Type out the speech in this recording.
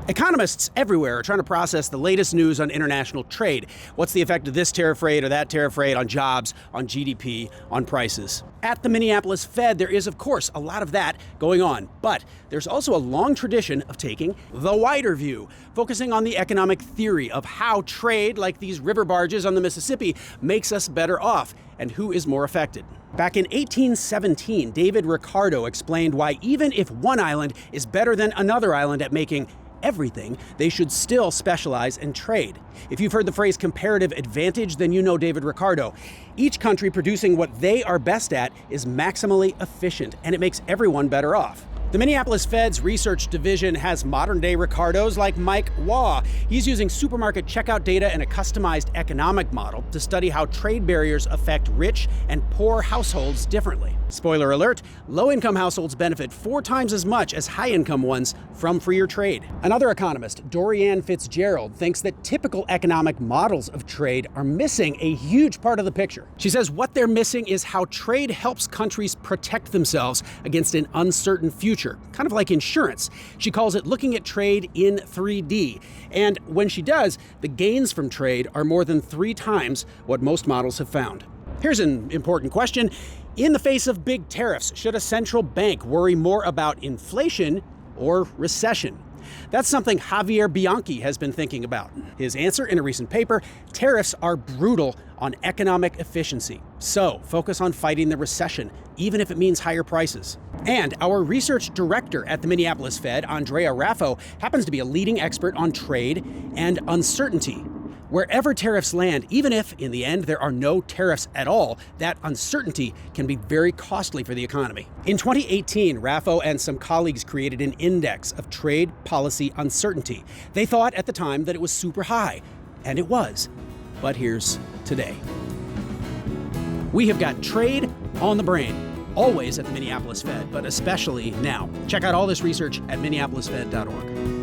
Economists everywhere are trying to process the latest news on international trade. What's the effect of this tariff rate or that tariff rate on jobs, on GDP, on prices? At the Minneapolis Fed, there is, of course, a lot of that going on. But there's also a long tradition of taking the wider view, focusing on the economic theory of how trade, like these river barges on the Mississippi, makes us better off and who is more affected. Back in 1817, David Ricardo explained why even if one island is better than another island at making everything, they should still specialize in trade. If you've heard the phrase comparative advantage, then you know David Ricardo. Each country producing what they are best at is maximally efficient, and it makes everyone better off. The Minneapolis Fed's research division has modern-day Ricardos like Mike Waugh. He's using supermarket checkout data and a customized economic model to study how trade barriers affect rich and poor households differently. Spoiler alert, low-income households benefit 4 times as much as high-income ones from freer trade. Another economist, Dorianne Fitzgerald, thinks that typical economic models of trade are missing a huge part of the picture. She says what they're missing is how trade helps countries protect themselves against an uncertain future. Kind of like insurance. She calls it looking at trade in 3D. And when she does, the gains from trade are more than 3 times what most models have found. Here's an important question. In the face of big tariffs, should a central bank worry more about inflation or recession? That's something Javier Bianchi has been thinking about. His answer in a recent paper, tariffs are brutal on economic efficiency. So focus on fighting the recession, even if it means higher prices. And our research director at the Minneapolis Fed, Andrea Raffo, happens to be a leading expert on trade and uncertainty. Wherever tariffs land, even if, in the end, there are no tariffs at all, that uncertainty can be very costly for the economy. In 2018, Raffo and some colleagues created an index of trade policy uncertainty. They thought at the time that it was super high, and it was. But here's today. We have got trade on the brain, always at the Minneapolis Fed, but especially now. Check out all this research at minneapolisfed.org.